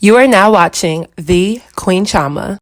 You are now watching the Queen Chioma.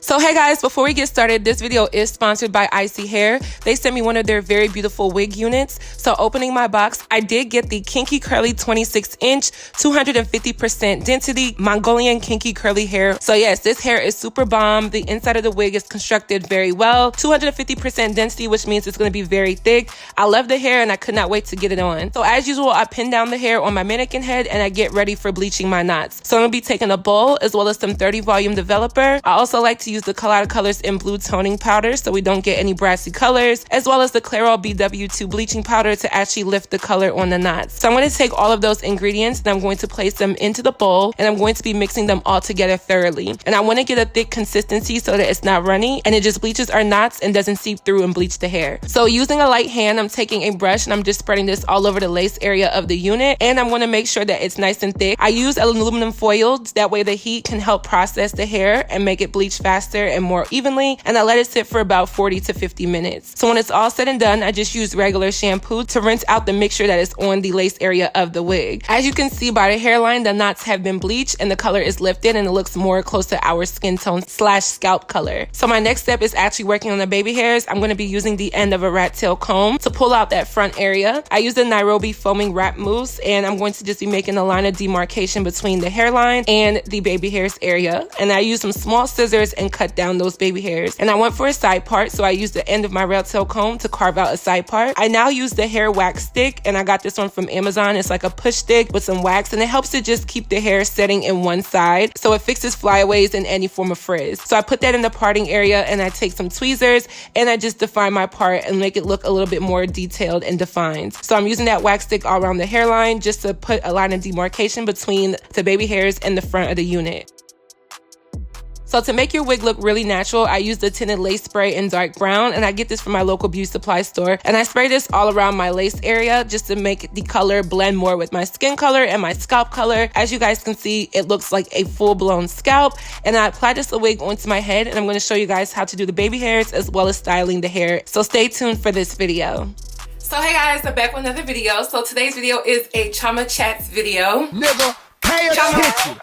So hey guys, before we get started, this video is sponsored by Iseehair. They sent me one of their very beautiful wig units. So opening my box, I did get the Kinky Curly 26-inch, 250% density Mongolian kinky curly hair. So yes, this hair is super bomb. The inside of the wig is constructed very well. 250% density, which means it's going to be very thick. I love the hair and I could not wait to get it on. So as usual, I pin down the hair on my mannequin head and I get ready for bleaching my knots. So I'm going to be taking a bowl as well as some 30 volume developer. I also like to use the Collada Colors in blue toning powder so we don't get any brassy colors, as well as the Clairol BW2 bleaching powder to actually lift the color on the knots. So I'm going to take all of those ingredients and I'm going to place them into the bowl and I'm going to be mixing them all together thoroughly. And I want to get a thick consistency so that it's not runny and it just bleaches our knots and doesn't seep through and bleach the hair. So using a light hand, I'm taking a brush and I'm just spreading this all over the lace area of the unit, and I'm going to make sure that it's nice and thick. I use aluminum foil, that way the heat can help process the hair and make it bleach faster and more evenly, and I let it sit for about 40 to 50 minutes. So when it's all said and done, I just use regular shampoo to rinse out the mixture that is on the lace area of the wig. As you can see by the hairline, the knots have been bleached and the color is lifted and it looks more close to our skin tone / scalp color. So my next step is actually working on the baby hairs. I'm going to be using the end of a rat tail comb to pull out that front area. I use the Nairobi foaming wrap mousse and I'm going to just be making a line of demarcation between the hairline and the baby hairs area. And I use some small scissors and cut down those baby hairs. And I went for a side part, so I used the end of my rat tail comb to carve out a side part. I now use the hair wax stick, and I got this one from Amazon. It's like a push stick with some wax, and it helps to just keep the hair setting in one side, so it fixes flyaways and any form of frizz. So I put that in the parting area, and I take some tweezers, and I just define my part and make it look a little bit more detailed and defined. So I'm using that wax stick all around the hairline just to put a line of demarcation between the baby hairs and the front of the unit. So to make your wig look really natural, I use the tinted lace spray in dark brown, and I get this from my local beauty supply store. And I spray this all around my lace area just to make the color blend more with my skin color and my scalp color. As you guys can see, it looks like a full-blown scalp. And I apply this wig onto my head, and I'm going to show you guys how to do the baby hairs as well as styling the hair. So stay tuned for this video. So hey guys, I'm back with another video. So today's video is a Chioma Chats video. Nigga, pay attention.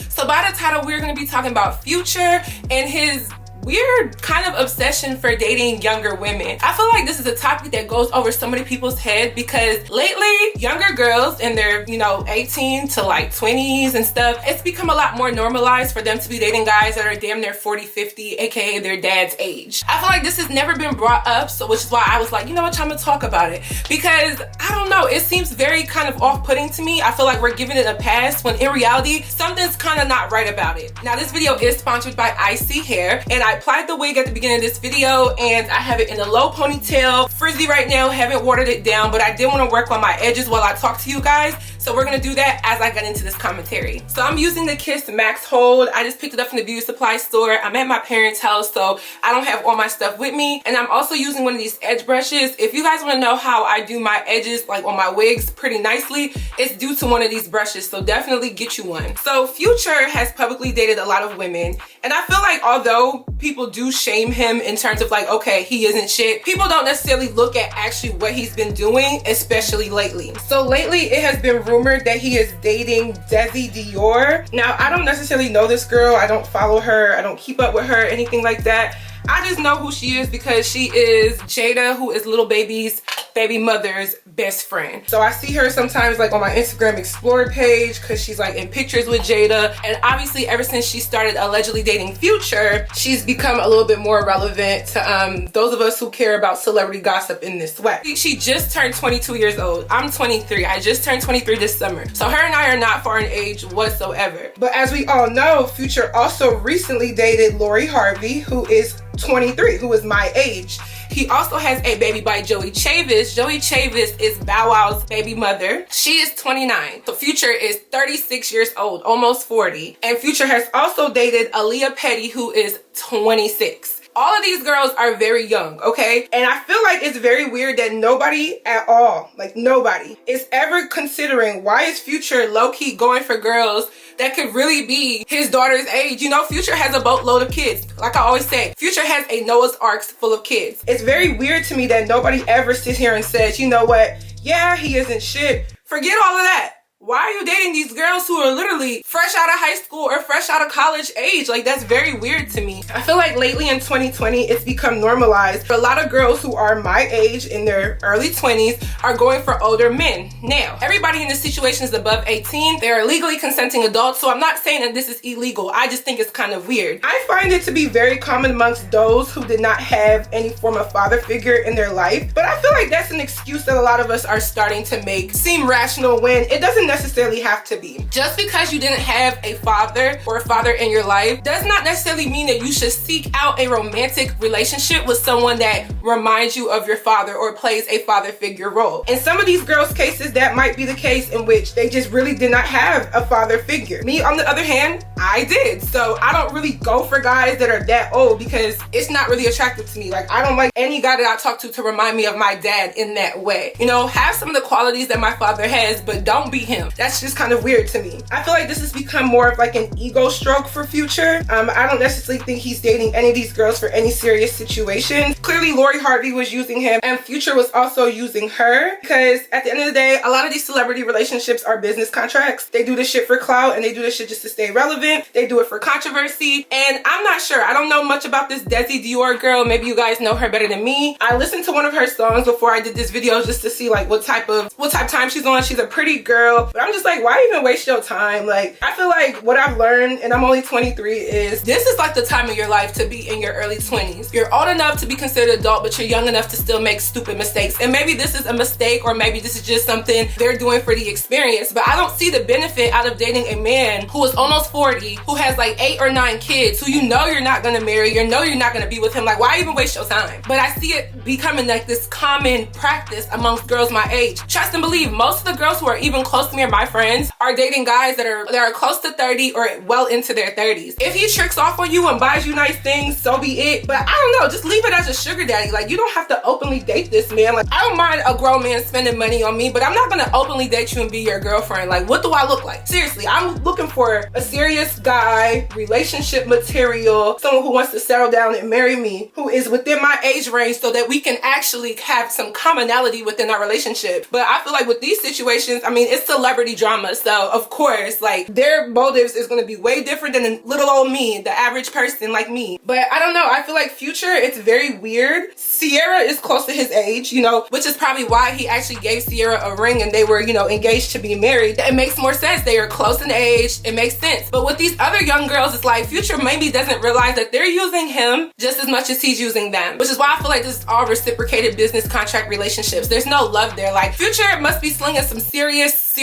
So by the title, we're going to be talking about Future and his weird kind of obsession for dating younger women. I feel like this is a topic that goes over so many people's head because lately, younger girls in their, 18 to like 20s and stuff, it's become a lot more normalized for them to be dating guys that are damn near 40, 50, aka their dad's age. I feel like this has never been brought up, so which is why I was like, you know what, I'm gonna talk about it. Because, I don't know, it seems very kind of off-putting to me. I feel like we're giving it a pass when in reality, something's kind of not right about it. Now, this video is sponsored by Iseehair, and I applied the wig at the beginning of this video and I have it in a low ponytail, frizzy right now, haven't watered it down, but I did want to work on my edges while I talk to you guys, so we're going to do that as I get into this commentary. So I'm using the Kiss Max Hold. I just picked it up from the beauty supply store. I'm at my parents' house, so I don't have all my stuff with me, and I'm also using one of these edge brushes. If you guys want to know how I do my edges, like on my wigs pretty nicely, it's due to one of these brushes, so definitely get you one. So Future has publicly dated a lot of women, and I feel like although people do shame him in terms of like, okay, he isn't shit, people don't necessarily look at actually what he's been doing, especially lately. So lately it has been rumored that he is dating Desi Dior. Now, I don't necessarily know this girl. I don't follow her. I don't keep up with her, anything like that. I just know who she is because she is Jada, who is Lil Baby's baby mother's best friend. So I see her sometimes like on my Instagram Explore page because she's like in pictures with Jada. And obviously ever since she started allegedly dating Future, she's become a little bit more relevant to those of us who care about celebrity gossip in this way. She just turned 22 years old. I'm 23. I just turned 23 this summer. So her and I are not far in age whatsoever. But as we all know, Future also recently dated Harvey, who is 23, who is my age. He also has a baby by Joie Chavis. Joie Chavis is Bow Wow's baby mother. She is 29. So Future is 36 years old, almost 40. And Future has also dated Aaliyah Petty, who is 26. All of these girls are very young, okay? And I feel like it's very weird that nobody at all, like nobody, is ever considering why is Future low-key going for girls that could really be his daughter's age. You know, Future has a boatload of kids. Like I always say, Future has a Noah's Ark full of kids. It's very weird to me that nobody ever sits here and says, you know what? Yeah, he isn't shit. Forget all of that. Why are you dating these girls who are literally fresh out of high school or fresh out of college age? Like, that's very weird to me. I feel like lately in 2020, it's become normalized for a lot of girls who are my age in their early 20s are going for older men. Now, everybody in this situation is above 18. They're legally consenting adults, so I'm not saying that this is illegal. I just think it's kind of weird. I find it to be very common amongst those who did not have any form of father figure in their life, but I feel like that's an excuse that a lot of us are starting to make seem rational when it doesn't necessarily have to be. Just because you didn't have a father or a father in your life does not necessarily mean that you should seek out a romantic relationship with someone that reminds you of your father or plays a father figure role. In some of these girls' cases, that might be the case in which they just really did not have a father figure. Me, on the other hand, I did. So I don't really go for guys that are that old because it's not really attractive to me. Like, I don't like any guy that I talk to remind me of my dad in that way. You know, have some of the qualities that my father has, but don't be him. That's just kind of weird to me. I feel like this has become more of like an ego stroke for Future. I don't necessarily think he's dating any of these girls for any serious situations. Clearly, Harvey was using him and Future was also using her, because at the end of the day, a lot of these celebrity relationships are business contracts. They do this shit for clout and they do this shit just to stay relevant. They do it for controversy. And I'm not sure. I don't know much about this Desi Dior girl. Maybe you guys know her better than me. I listened to one of her songs before I did this video just to see like what type of time she's on. She's a pretty girl, but I'm just like, why even waste your time? Like, I feel like what I've learned, and I'm only 23, is this is like the time of your life to be in your early 20s. You're old enough to be considered adult, but you're young enough to still make stupid mistakes. And maybe this is a mistake, or maybe this is just something they're doing for the experience. But I don't see the benefit out of dating a man who is almost 40, who has like 8 or 9 kids, who you know you're not gonna marry, you know you're not gonna be with him. Like, why even waste your time? But I see it becoming like this common practice amongst girls my age. Trust and believe, most of the girls who are even close to me or my friends are dating guys that are close to 30 or well into their 30s. If he tricks off on you and buys you nice things, so be it. But I don't know, just leave it as a sugar daddy. Like, you don't have to openly date this man. Like, I don't mind a grown man spending money on me, but I'm not gonna openly date you and be your girlfriend. Like, what do I look like? Seriously, I'm looking for a serious guy, relationship material, someone who wants to settle down and marry me, who is within my age range so that we can actually have some commonality within our relationship. But I feel like with these situations, I mean, it's celebrity drama, so of course, like, their motives is going to be way different than little old me, the average person like me. But I don't know, I feel like Future, it's very weird. Sierra is close to his age, you know, which is probably why he actually gave Sierra a ring and they were, you know, engaged to be married. It makes more sense. They are close in age. It makes sense. But with these other young girls, it's like Future maybe doesn't realize that they're using him just as much as he's using them, which is why I feel like this is all reciprocated business contract relationships. There's no love there. Like, Future must be slinging some serious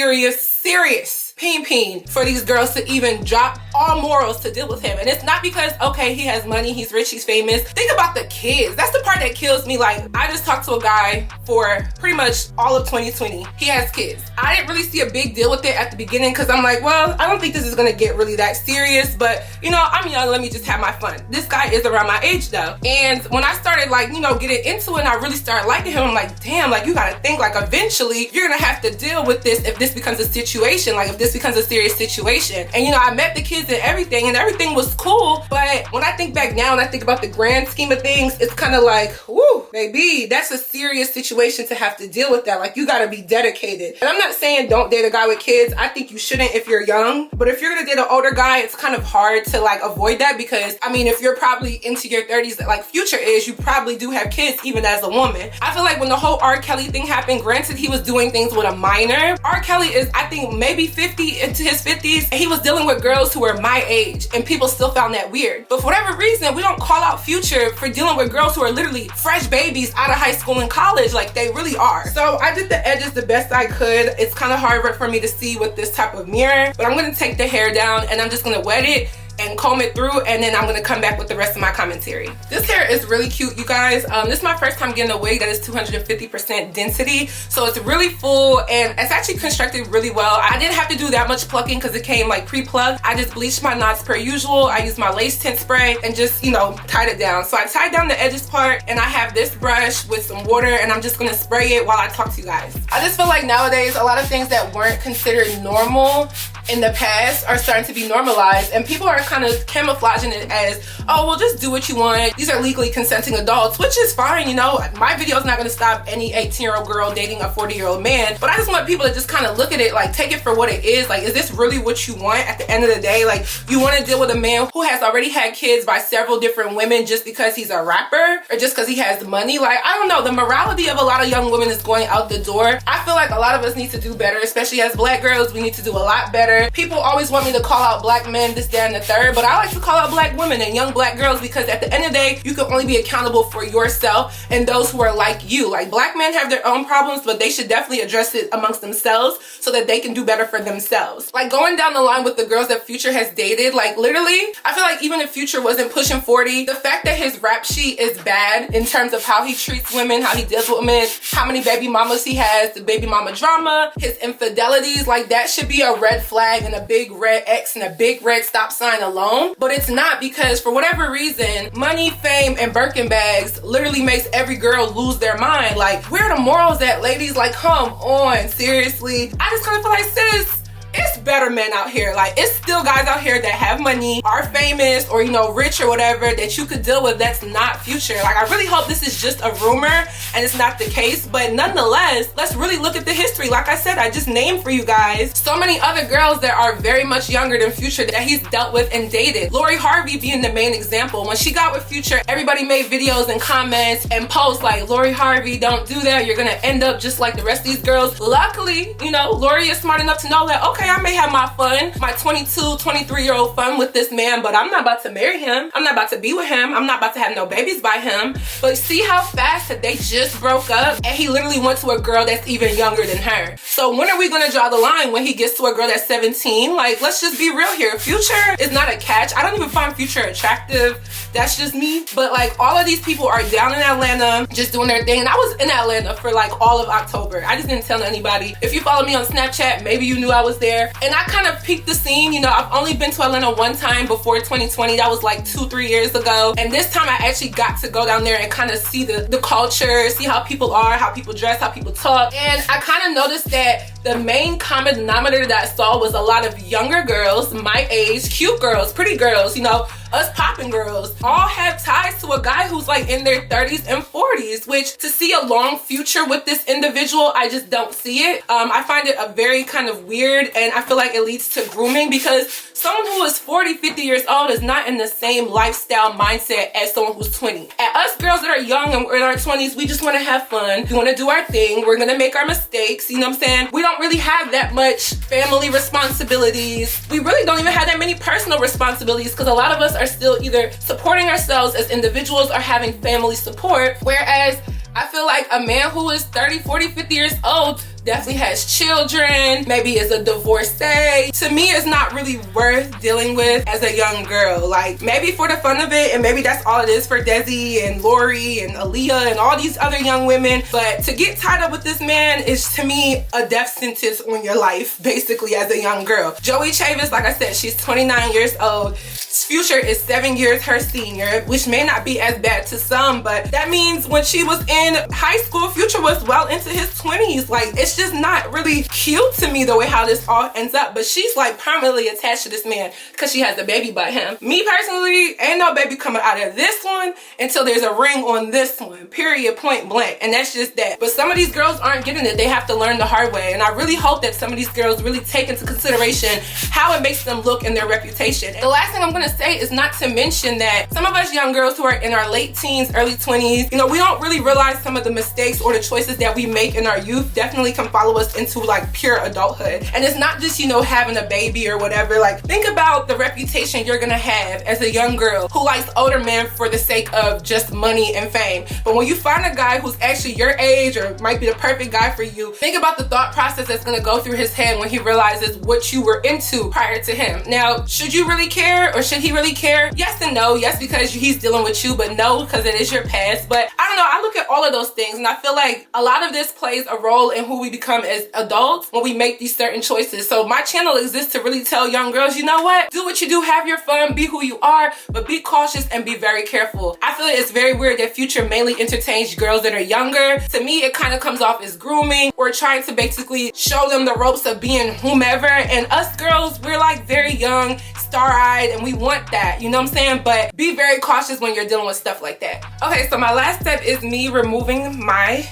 peen for these girls to even drop all morals to deal with him. And it's not because, okay, he has money, he's rich, he's famous. Think about the kids. That's the part that kills me. Like, I just talked to a guy for pretty much all of 2020. He has kids. I didn't really see a big deal with it at the beginning because I'm like, well, I don't think this is gonna get really that serious, but you know, I'm young, let me just have my fun. This guy is around my age though. And when I started, like, you know, getting into it and I really started liking him, I'm like, damn, like, you gotta think, like, eventually you're gonna have to deal with this if this becomes a situation, like if this becomes a serious situation. And you know, I met the kids and everything was cool, but when I think back now and I think about the grand scheme of things, it's kind of like, whoo, baby, that's a serious situation to have to deal with that. Like, you gotta be dedicated. And I'm not saying don't date a guy with kids. I think you shouldn't if you're young, but if you're gonna date an older guy, it's kind of hard to like avoid that, because I mean, if you're probably into your 30s like Future is, you probably do have kids even as a woman. I feel like when the whole R. Kelly thing happened, granted he was doing things with a minor. R. Kelly is, I think, maybe 50 into his 50s, and he was dealing with girls who were my age, and people still found that weird. But for whatever reason, we don't call out Future for dealing with girls who are literally fresh babies out of high school and college. Like, they really are. So I did the edges the best I could. It's kind of hard for me to see with this type of mirror, but I'm gonna take the hair down and I'm just gonna wet it and comb it through, and then I'm gonna come back with the rest of my commentary. This hair is really cute, you guys. This is my first time getting a wig that is 250% density, so it's really full and it's actually constructed really well. I didn't have to do that much plucking because it came like pre-plucked. I just bleached my knots per usual. I used my lace tint spray and just, you know, tied it down. So I tied down the edges part, and I have this brush with some water, and I'm just gonna spray it while I talk to you guys. I just feel like nowadays a lot of things that weren't considered normal in the past are starting to be normalized, and people are kind of camouflaging it as, oh, well, just do what you want. These are legally consenting adults, which is fine, you know. My video is not going to stop any 18-year-old girl dating a 40-year-old man, but I just want people to just kind of look at it, like, take it for what it is. Like, is this really what you want at the end of the day? Like, you want to deal with a man who has already had kids by several different women just because he's a rapper or just because he has money? Like, I don't know. The morality of a lot of young women is going out the door. I feel like a lot of us need to do better, especially as black girls. We need to do a lot better. People always want me to call out black men, this, that, and the third, but I like to call out black women and young black girls, because at the end of the day, you can only be accountable for yourself and those who are like you. Like, black men have their own problems, but they should definitely address it amongst themselves so that they can do better for themselves. Like, going down the line with the girls that Future has dated, like, literally, I feel like even if Future wasn't pushing 40, the fact that his rap sheet is bad in terms of how he treats women, how he deals with women, how many baby mamas he has, the baby mama drama, his infidelities, like, that should be a red flag and a big red X and a big red stop sign alone. But it's not, because for whatever reason, money, fame, and Birkin bags literally makes every girl lose their mind. Like, where are the morals at, ladies? Like, come on, seriously. I just kind of feel like, sis, it's better men out here. Like, it's still guys out here that have money, are famous, or, you know, rich or whatever, that you could deal with. That's not Future. Like, I really hope this is just a rumor and it's not the case, but nonetheless, let's really look at the history. Like I said, I just named for you guys so many other girls that are very much younger than Future that he's dealt with and dated. Lori Harvey being the main example. When she got with Future, everybody made videos and comments and posts like, Lori Harvey, don't do that. You're gonna end up just like the rest of these girls. Luckily, you know, Lori is smart enough to know that, okay, I may have my fun, my 22, 23-year-old fun with this man, but I'm not about to marry him. I'm not about to be with him. I'm not about to have no babies by him. But see how fast that they just broke up, and he literally went to a girl that's even younger than her. So when are we gonna draw the line when he gets to a girl that's 17? Like, let's just be real here. Future is not a catch. I don't even find Future attractive. That's just me. But like, all of these people are down in Atlanta just doing their thing. And I was in Atlanta for like all of October. I just didn't tell anybody. If you follow me on Snapchat, maybe you knew I was there. And I kind of peeked the scene. You know, I've only been to Atlanta one time before 2020. That was like 2-3 years ago. And this time I actually got to go down there and kind of see the culture, see how people are, how people dress, how people talk. And I kind of noticed that the main common denominator that I saw was a lot of younger girls, my age, cute girls, pretty girls, you know, us popping girls, all have ties to a guy who's like in their 30s and 40s, which to see a long future with this individual, I just don't see it. I find it a very kind of weird, and I feel like it leads to grooming, because someone who is 40, 50 years old is not in the same lifestyle mindset as someone who's 20. And us girls that are young and we're in our 20s, we just want to have fun. We want to do our thing. We're going to make our mistakes. You know what I'm saying? We don't really have that much family responsibilities. We really don't even have that many personal responsibilities, because a lot of us are still either supporting ourselves as individuals or having family support. Whereas I feel like a man who is 30, 40, 50 years old definitely has children, maybe is a divorcee. To me, it's not really worth dealing with as a young girl. Like, maybe for the fun of it, and maybe that's all it is for Desi and Lori and Aaliyah and all these other young women. But to get tied up with this man is, to me, a death sentence on your life, basically, as a young girl. Joie Chavis, like I said, she's 29 years old. Future is 7 years her senior, which may not be as bad to some, but that means when she was in high school, Future was well into his 20s. Like, it's just not really cute to me the way how this all ends up. But she's like permanently attached to this man because she has a baby by him. Me personally, ain't no baby coming out of this one until there's a ring on this one, period, point blank. And that's just that. But some of these girls aren't getting it. They have to learn the hard way. And I really hope that some of these girls really take into consideration how it makes them look and their reputation. The last thing I'm gonna say is not to mention that some of us young girls who are in our late teens, early 20s, you know, we don't really realize some of the mistakes or the choices that we make in our youth, definitely can follow us into like pure adulthood. And it's not just, you know, having a baby or whatever. Like, think about the reputation you're gonna have as a young girl who likes older men for the sake of just money and fame. But when you find a guy who's actually your age or might be the perfect guy for you, think about the thought process that's gonna go through his head when he realizes what you were into prior to him. Now, should you really care, or should he really care? Yes and no. Yes, because he's dealing with you, but no, because it is your past. But I don't know, I look at all of those things and I feel like a lot of this plays a role in who we become as adults when we make these certain choices. So my channel exists to really tell young girls, you know what? Do what you do, have your fun, be who you are, but be cautious and be very careful. I feel like it's very weird that Future mainly entertains girls that are younger. To me, it kind of comes off as grooming or trying to basically show them the ropes of being whomever. And us girls, we're like very young, star-eyed, and we want that, you know what I'm saying? But be very cautious when you're dealing with stuff like that. Okay, so my last step is me removing my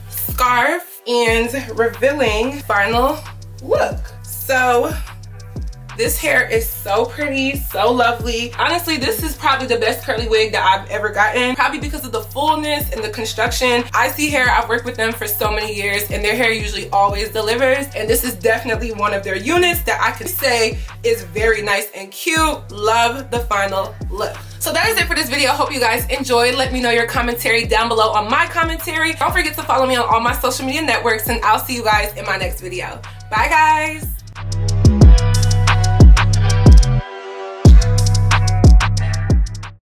scarf and revealing final look. So this hair is so pretty, so lovely. Honestly, this is probably the best curly wig that I've ever gotten, probably because of the fullness and the construction. Iseehair, I've worked with them for so many years and their hair usually always delivers. And this is definitely one of their units that I could say is very nice and cute. Love the final look. So that is it for this video. I hope you guys enjoyed. Let me know your commentary down below on my commentary. Don't forget to follow me on all my social media networks and I'll see you guys in my next video. Bye guys.